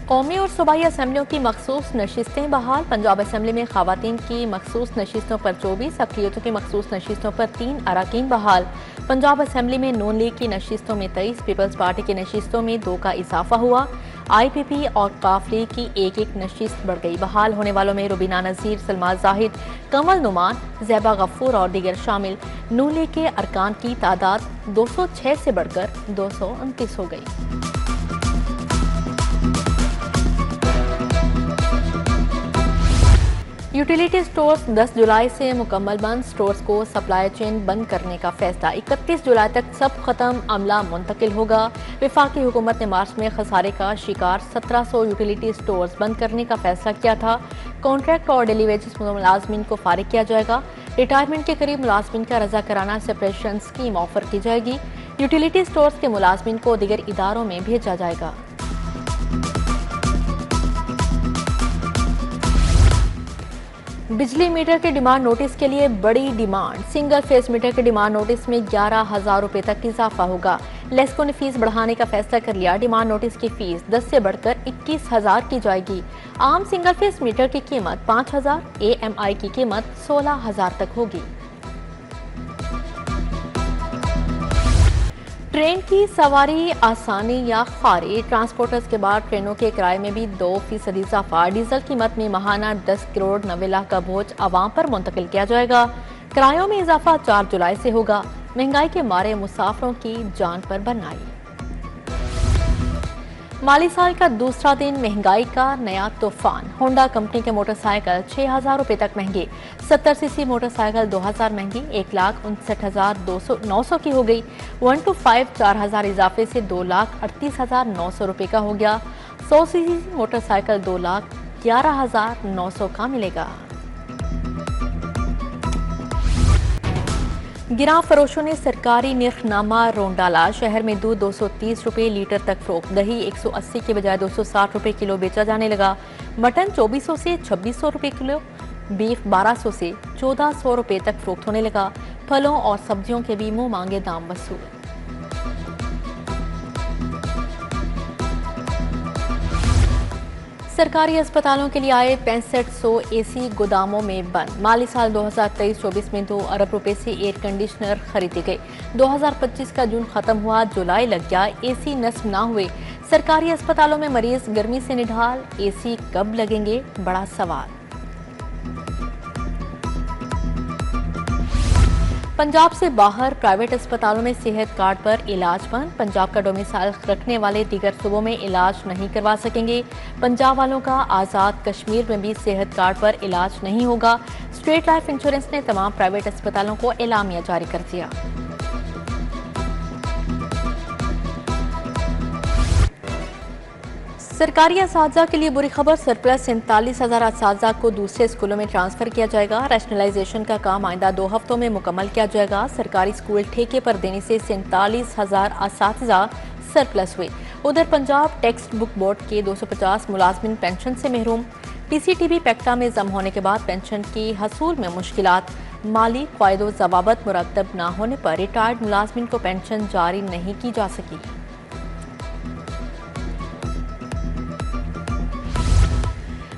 कौमी और सूबाई असम्बलियों की मखसूस नशिस्तें बहाल। पंजाब असम्बली में खवातीन की मखसूस नशिस्तों पर 24, अक़लियतों की मखसूस नशिस्तों पर 3 अराकीन बहाल। पंजाब असम्बली में नून लीग की नशिस्तों में 23, पीपल्स पार्टी की नशिस्तों में 2 का इजाफा हुआ। IPP और काफ लीग की एक नशिस्त बढ़ गई। बहाल होने वालों में रुबीना नज़ीर, सलमा जाहिद, कमल नुमान, ज़ैबा गफूर और दीगर शामिल। नून लीग के अरकान की तादाद 206 से बढ़कर 229 हो गई। यूटिलिटी स्टोर्स 10 जुलाई से मुकम्मल बंद। स्टोर्स को सप्लाई चेन बंद करने का फैसला। 31 जुलाई तक सब खत्म, अमला मुंतकिल होगा। वफाकी हुकूमत ने मार्च में खसारे का शिकार 1700 यूटिलिटी स्टोर्स बंद करने का फैसला किया था। कॉन्ट्रैक्ट और डेली वेजेस मुलाजमीन को फारिग किया जाएगा। रिटायरमेंट के करीब मुलाजमीन का रजा कराना सेपरेशन स्कीम ऑफर की जाएगी। यूटिलिटी स्टोर्स के मुलाजमीन को दीगर इदारों में भेजा जाएगा। बिजली मीटर के डिमांड नोटिस के लिए बड़ी डिमांड। सिंगल फेस मीटर के डिमांड नोटिस में 11,000 रुपए तक इजाफा होगा। लेस्को ने फीस बढ़ाने का फैसला कर लिया। डिमांड नोटिस की फीस 10 से बढ़कर 21,000 की जाएगी। आम सिंगल फेस मीटर की कीमत 5,000, AMI की कीमत 16,000 तक होगी। ट्रेन की सवारी आसानी या खारी। ट्रांसपोर्टर्स के बाद ट्रेनों के किराए में भी 2% इजाफा। डीजल कीमत में माहाना 10 करोड़ 90 लाख का बोझ आवाम पर मुंतकिल किया जाएगा। किरायों में इजाफा 4 जुलाई से होगा। महंगाई के मारे मुसाफिरों की जान पर बनाई। माली साल का दूसरा दिन, महंगाई का नया तूफान। होंडा कंपनी के मोटरसाइकिल 6,000 रुपए तक महंगे। 70cc मोटरसाइकिल 2,000 महंगी, 1,59,900 की हो गई। 1 to 5 4,000 इजाफे से 2,38,900 रुपए का हो गया। 100cc मोटरसाइकिल 2,11,900 का मिलेगा। गिरा फरोशों ने सरकारी निर्खनामा रोन डाला। शहर में दूध 230 रुपए लीटर तक फरोख्त। दही 180 के बजाय 260 रुपए किलो बेचा जाने लगा। मटन 2400 से 2600 रुपए किलो, बीफ 1200 से 1400 रुपए तक फरोख्त होने लगा। फलों और सब्जियों के भी मुंह मांगे दाम वसूल। सरकारी अस्पतालों के लिए आए 6500 AC गोदामों में बंद। माली साल 2023-24 में 2 अरब रुपए से एयर कंडीशनर खरीदे गए। 2025 का जून खत्म हुआ, जुलाई लग गया, AC नस्ब ना हुए। सरकारी अस्पतालों में मरीज गर्मी से निढाल। AC कब लगेंगे, बड़ा सवाल। पंजाब से बाहर प्राइवेट अस्पतालों में सेहत कार्ड पर इलाज बंद। पंजाब का डोमिसाइल रखने वाले दीगर सूबों में इलाज नहीं करवा सकेंगे। पंजाब वालों का आज़ाद कश्मीर में भी सेहत कार्ड पर इलाज नहीं होगा। स्टेट लाइफ इंश्योरेंस ने तमाम प्राइवेट अस्पतालों को एलामिया जारी कर दिया। सरकारी असातिज़ा के लिए बुरी खबर। सरप्लस 47,000 असातिज़ा को दूसरे स्कूलों में ट्रांसफर किया जाएगा। रैशनलाइजेशन का काम आइंदा 2 हफ्तों में मुकम्मल किया जाएगा। सरकारी स्कूल ठेके पर देने से 47,000 असातिज़ा सरप्लस हुए। उधर पंजाब टेक्स्ट बुक बोर्ड के 250 मुलाजमिन पेंशन से महरूम। PCTB पैक्टा में जम होने के बाद पेंशन की हसूल में मुश्किलात। माली क़ायदो ज़वाबत मुरतब न होने पर रिटायर्ड मुलाजमिन को पेंशन जारी नहीं की जा सकी।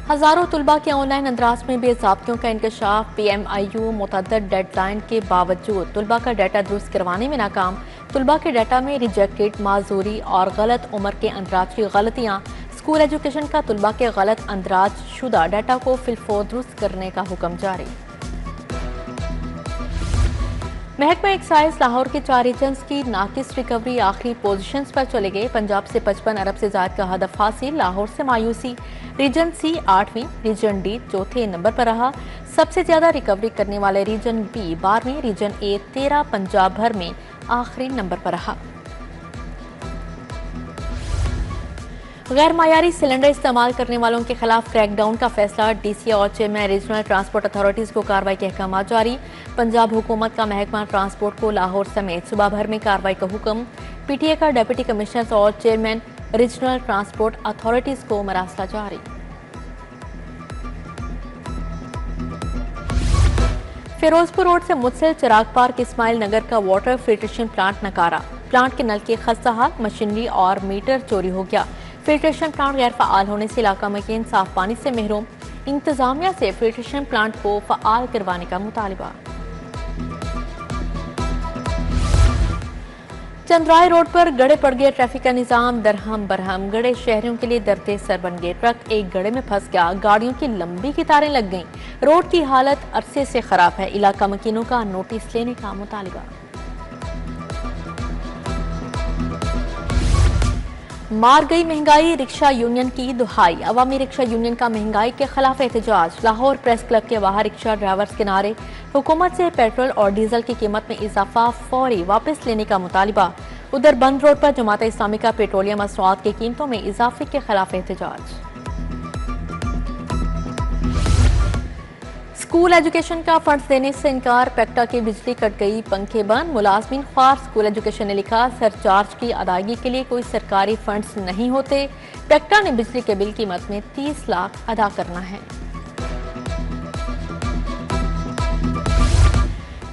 हजारों तुलबा के ऑनलाइन अंदराज में बेज़ाब्तियों का इंकशाफ। PMIU मुतअद्दिद डेडलाइन के बावजूद तुलबा का डाटा दुरुस्त करवाने में नाकाम। तुलबा के डाटा में रिजेक्टेड, माजूरी और गलत उम्र के अंदराज की गलतियाँ। स्कूल एजुकेशन का तुलबा के गलत अंदराज शुदा डाटा को फिलफौर दुरुस्त करने का हुक्म जारी। महकमा एक्साइज लाहौर के 4 रीजन्स की नाकिस रिकवरी आखिरी पोजीशंस पर चले गए। पंजाब से 55 अरब से ज्यादा का हदफ हासिल। लाहौर से मायूसी। रीजन C 8वीं, रीजन D चौथे नंबर पर रहा। सबसे ज्यादा रिकवरी करने वाले रीजन B 12वीं, रीजन A 13 पंजाब भर में आखिरी नंबर पर रहा। गैर मायारी सिलेंडर इस्तेमाल करने वालों के खिलाफ क्रैकडाउन का फैसला। DCA और चेयरमैन रीजनल ट्रांसपोर्ट अथॉरिटीज को कार्रवाई के अहकाम जारी। पंजाब हुकूमत का महकमा ट्रांसपोर्ट को लाहौर समेत सूबा भर में कार्रवाई का हुक्म। PTA का डिप्टी कमिश्नर और चेयरमैन रीजनल ट्रांसपोर्ट अथॉरिटीज को मरासला जारी। फिरोजपुर रोड से मुत्सिल चिराग पार्क इस्माइल नगर का वाटर फिल्ट्रेशन प्लांट नकारा। प्लांट के नल के खस्ता हाल, मशीनरी और मीटर चोरी हो गया। फिल्ट्रेशन प्लांट गैर फ़ाल होने से इलाका मकीन साफ पानी से महरूम, इंतजामिया से फिल्ट्रेशन प्लांट को फ़ाल करवाने का मुतालबा। चंद्राय रोड पर गड़े पड़ गया ट्रैफिक का निजाम दरहम बरहम, गड़े शहरियों के लिए दरते सर बन गए। ट्रक एक गड़े में फंस गया, गाड़ियों की लंबी कतारें लग गईं। रोड की हालत अरसे से खराब है, इलाका मकीनों का नोटिस लेने का मुतालबा। मार गई महंगाई, रिक्शा यूनियन की दुहाई। अवामी रिक्शा यूनियन का महंगाई के खिलाफ एहतजाज। लाहौर प्रेस क्लब के बाहर रिक्शा ड्राइवर्स के नारे। हुकूमत से पेट्रोल और डीजल की कीमत में इजाफा फौरी वापस लेने का मुतालबा। उधर बंद रोड पर जमात इस्लामी का पेट्रोलियम मसनूआत की कीमतों में इजाफे के खिलाफ एहतजाज। स्कूल एजुकेशन का फंड्स देने से इनकार, पेक्टा की बिजली कट गई, पंखे बंद, मुलाजमीन ख्वार। स्कूल एजुकेशन ने लिखा, सरचार्ज की अदायगी के लिए कोई सरकारी फंड्स नहीं होते। पेक्टा ने बिजली के बिल कीमत में 30 लाख अदा करना है।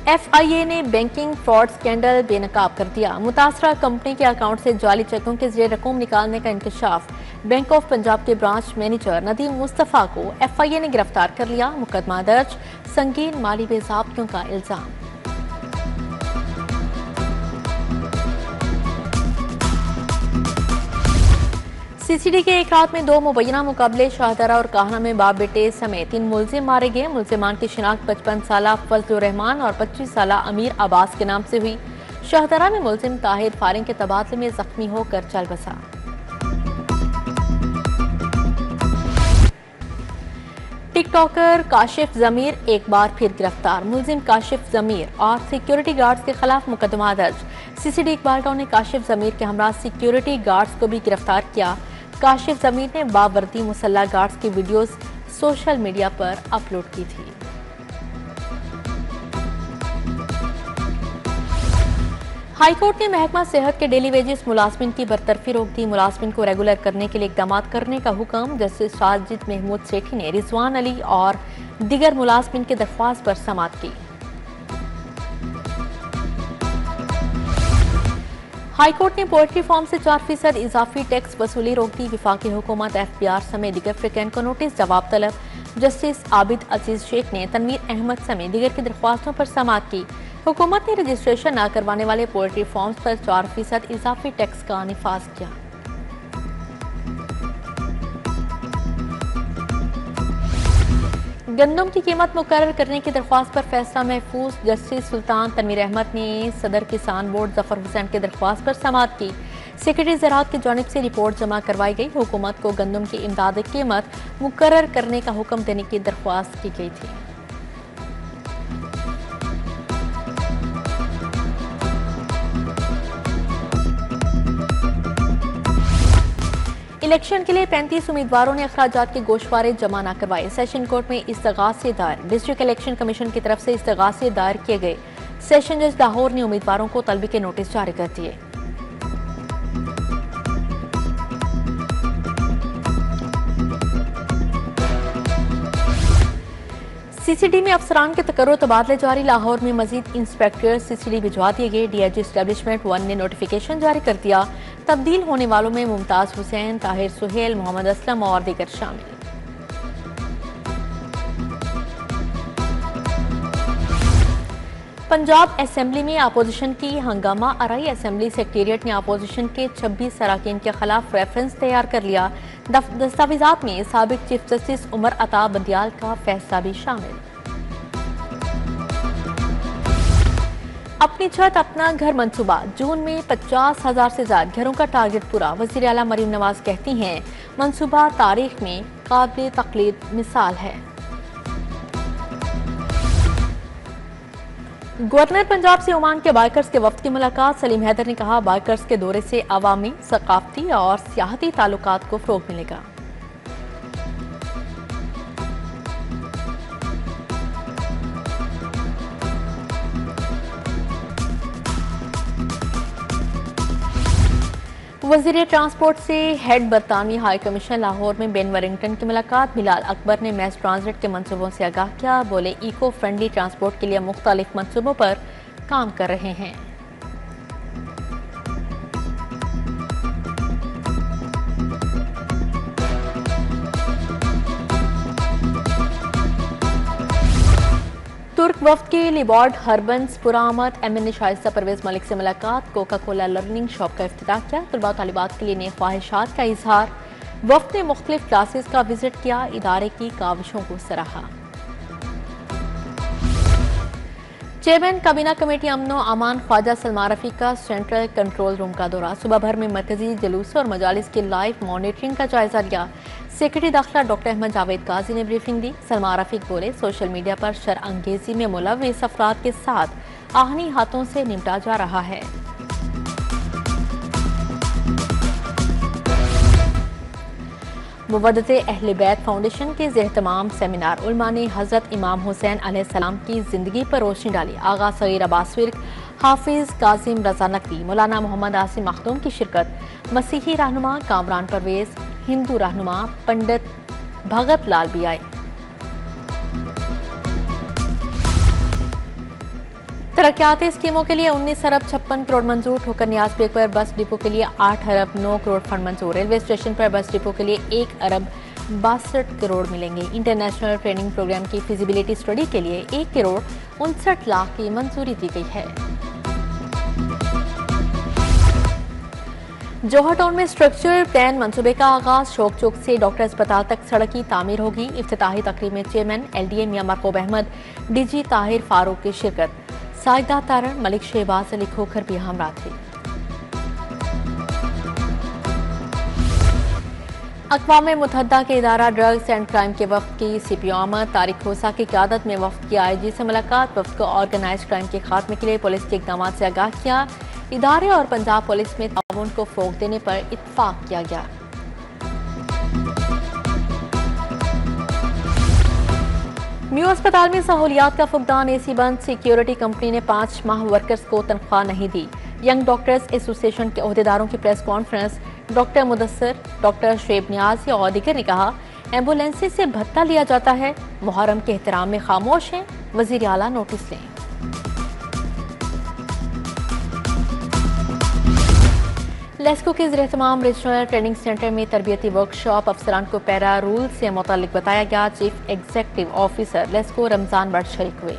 FIA ने बैंकिंग फ्रॉड स्कैंडल बेनकाब कर दिया। मुतासरा कंपनी के अकाउंट से जाली चेकों के जरिए रकूम निकालने का इंकशाफ। बैंक ऑफ पंजाब के ब्रांच मैनेजर नदीम मुस्तफा को FIA ने गिरफ्तार कर लिया। मुकदमा दर्ज, संगीन माली बेज़ाब्तियों का इल्जाम। CCD के एक रात में 2 मुबैना मुकाबले। शाहदरा और काहना में बाप बेटे समेत 3 मुलजिम मारे गए। मुलजिमान की शिनाख्त 55 साला फजलुर रहमान और 25 साला अमीर अब्बास के नाम से हुई। शाहदरा में मुलजिम ताहिर फारिंग के तबादले में जख्मी होकर चल बसा। टिकटॉकर काशिफ जमीर एक बार फिर गिरफ्तार। मुलजिम काशिफ जमीर और सिक्योरिटी गार्ड्स के खिलाफ मुकदमा दर्ज। CCD इकबालगांव ने काशिफ जमीर के हमरा सिक्योरिटी गार्ड्स को भी गिरफ्तार किया। काशिफ जमीर ने बावर्दी मुसल्ला गार्ड्स की वीडियोस सोशल मीडिया पर अपलोड की थी। हाईकोर्ट ने महकमा सेहत के डेली वेजेस मुलाजमिन की बरतरफी रोक दी। मुलाजमिन को रेगुलर करने के लिए इकदाम करने का हुक्म। जस्टिस साजिद महमूद सेठी ने रिजवान अली और दीगर मुलाजमिन की दरख्वास्त पर समाअत की। हाईकोर्ट ने पोल्ट्री फार्म से 4% इजाफी टैक्स वसूली रोक दी। विफाकी हुकूमत FBR समेत दीगर फ्रिकैन को नोटिस जवाब तलब। जस्टिस आबिद अजीज शेख ने तनवीर अहमद समेत दीगर की दरख्वास्तों पर समाअत की। हुकूमत ने रजिस्ट्रेशन न करवाने वाले पोल्ट्री फार्म्स पर 4% इजाफी टैक्स का निफाज किया। गंदम की कीमत मुकर्रर करने की दरख्वास्त पर फैसला महफूज। जस्टिस सुल्तान तनवीर अहमद ने सदर किसान बोर्ड जफर हुसैन की दरख्वास्त पर समाअत की। सेक्रेटरी ज़राअत की जानिब से रिपोर्ट जमा करवाई गई। हुकूमत को गंदम की इमदादी कीमत मुकर्रर करने का हुक्म देने की दरख्वास्त की गई थी। इलेक्शन के लिए 35 उम्मीदवारों ने अखराजात के गोशवारे जमा न करवाए। सेशन कोर्ट में इस्तगासे दायर। डिस्ट्रिक्ट इलेक्शन कमीशन की तरफ से इस्तगासे दायर किए गए। सेशन जज लाहौर ने उम्मीदवारों को तलबी के नोटिस जारी कर दिए। CCD में अफसरान के तकर्रुर तबादले जारी। लाहौर में मजीद इंस्पेक्टर CCD भिजवा दिए गए। DIG एस्टेब्लिशमेंट 1 ने नोटिफिकेशन जारी कर दिया। तब्दील होने वालों में मुमताज हुसैन, ताहिर सुहेल, मोहम्मद असलम और दीगर शामिल। पंजाब असेंबली में अपोजिशन की हंगामा आराई। असेंबली सेक्रेटेरिएट ने अपोजिशन के 26 अरकान के खिलाफ रेफरेंस तैयार कर लिया। दस्तावेजात में साबिक चीफ जस्टिस उमर अता बंदियाल का फैसला भी शामिल। अपनी छत अपना घर मंसूबा। जून में 50,000 से ज्यादा घरों का टारगेट पूरा। वज़ीर आला मरीम नवाज कहती हैं, मंसूबा तारीख में काबिल तक़लीद मिसाल है। गवर्नर पंजाब से ओमान के बाइकर्स के वफ्द की मुलाकात। सलीम हैदर ने कहा, बाइकर्स के दौरे से अवामी, सकाफती और सियाहती ताल्लुकात को फ़रोग़ मिलेगा। वज़ीर ट्रांसपोर्ट से हेड बरतानवी हाई कमीशन लाहौर में बेन वरिंगटन की मुलाकात। बिलाल अकबर ने मैस ट्रांजिट के मंसूबों से आगाह किया। बोले, इको फ्रेंडली ट्रांसपोर्ट के लिए मुख्तलिफ मंसूबों पर काम कर रहे हैं। तुर्क वफ्द की लिबॉर्ड हर्बन्स पुरामद एमएनए शाइस्ता परवेज मलिक से मुलाकात, कोका कोला लर्निंग शॉप का इफ्तिताह किया, तलबा तालिबात के लिए नए ख्वाहिशात का इजहार। वफ्द ने मुख्तलिफ क्लासेस का विजिट किया, इदारे की काविशों को सराहा। चेयरमैन काबीना कमेटी अमनो अमान ख्वाजा सलमान रफी का सेंट्रल कंट्रोल रूम का दौरा, सुबह भर में मरकजी जुलूस और मजालिस की लाइव मॉनिटरिंग का जायजा लिया। सेक्रेटरी दाखिला डॉक्टर अहमद जावेद काजी ने ब्रीफिंग दी। सलमान रफी बोले, सोशल मीडिया पर शरअंगेजी में मुलव्विस अफराद के साथ आहनी हाथों से निपटा जा रहा है। मुवद्दते अहले बैत फाउंडेशन के ज़ेर-ए-तमाम सेमिनार, उलमा ने हज़रत इमाम हुसैन अलैहिस्सलाम की जिंदगी पर रोशनी डाली। आगा सगीर अब्बास विर्क, हाफिज कासिम रजा नकवी, मौलाना मोहम्मद आसिम मखदूम की शिरकत। मसीही रहनुमा कामरान परवेज, हिंदू रहनुमा पंडित भगत लाल भी आए। तरक्याती स्कीमों के लिए 19 अरब 56 करोड़ मंजूर। ठोकर नियाज पेक पर बस डिपो के लिए 8 अरब 9 करोड़ फंड मंजूर। रेलवे स्टेशन पर बस डिपो के लिए 1 अरब 62 करोड़ मिलेंगे। इंटरनेशनल ट्रेनिंग प्रोग्राम की फिजिबिलिटी स्टडी के लिए 1 करोड़ 59 लाख की मंजूरी दी गई है। जौहर टाउन में स्ट्रक्चरल प्लान मंसूबे का आगाज, शोक चौक से डॉक्टर अस्पताल तक सड़क की तामीर होगी। इफ्तिताही तकरीब में चेयरमैन LDA मियां मरकूब अहमद, DG ताहिर फारूक की शिरकत। साइदा तारण, मलिक शहबाज अली खोखर भी हमरा थे। अक़वाम मुत्तहिदा के इदारा ड्रग्स एंड क्राइम के वफ्द की CPO आमद, तारिक खोसा की क़यादत में वफ्द की IG से मुलाकात। वफ्द को ऑर्गेनाइज क्राइम के खात्मे के लिए पुलिस के इक़दाम से आगाह किया। इदारे और पंजाब पुलिस में ताउन को फ़रोग़ देने पर इत्तफ़ाक़ किया गया। म्यू अस्पताल में सहूलियात का फुकदान, AC बंद। सिक्योरिटी कंपनी ने 5 माह वर्कर्स को तनख्वाह नहीं दी। यंग डॉक्टर्स एसोसिएशन के अहदेदारों की press conference, doctor Mudassir, doctor Shoaib Niazi और दीगर ने कहा, एम्बुलेंस से भत्ता लिया जाता है, मुहर्रम के एहतराम में खामोश हैं, वज़ीर आला नोटिस लें। लेस्को के ज़ेर-ए-तमाम रीजनल ट्रेनिंग सेंटर में तरबियती वर्कशॉप, अफसरान को पैरा रूल से मुतालिक बताया गया। Chief executive officer LESCO Ramzan Bhatt शरीक हुए।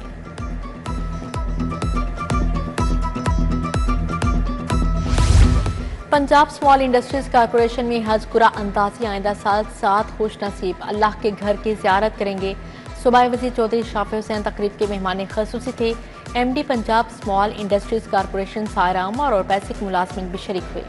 पंजाब स्मॉल इंडस्ट्रीज कारपोरेशन में हज कुरा अंदाजी आइंदा साल 7 खुश नसीब अल्लाह के घर की ज़ियारत करेंगे। सूबाई वज़ीर चौधरी शाफी हुसैन तकरीब के मेहमान ख़ुसूसी थे। MD Punjab small industries corporation Saira Amar और बेसिक मुलाजमिन भी शरीक हुए।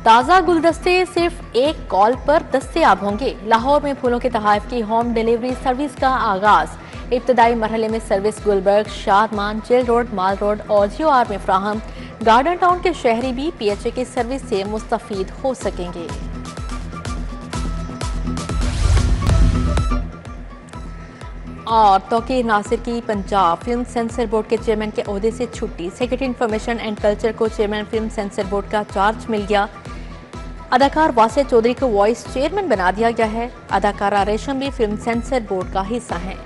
ताज़ा गुलदस्ते सिर्फ एक कॉल पर दस्तयाब होंगे। लाहौर में फूलों के तोहफ़ की होम डिलीवरी सर्विस का आगाज। इब्तदाई मरहले में service Gulberg, Shadman, jail road, mall road और GOR में फ्राहम। गार्डन टाउन के शहरी भी PHA की सर्विस से मुस्तफीद हो सकेंगे। और तौकीर नासिर की पंजाब फिल्म सेंसर बोर्ड के चेयरमैन के ओहदे से छुट्टी। सेक्रेटरी इंफॉर्मेशन एंड कल्चर को चेयरमैन फिल्म सेंसर बोर्ड का चार्ज मिल गया। अदाकार वासिया चौधरी को वॉइस चेयरमैन बना दिया गया है। अदाकारा रेशम भी फिल्म सेंसर बोर्ड का हिस्सा है।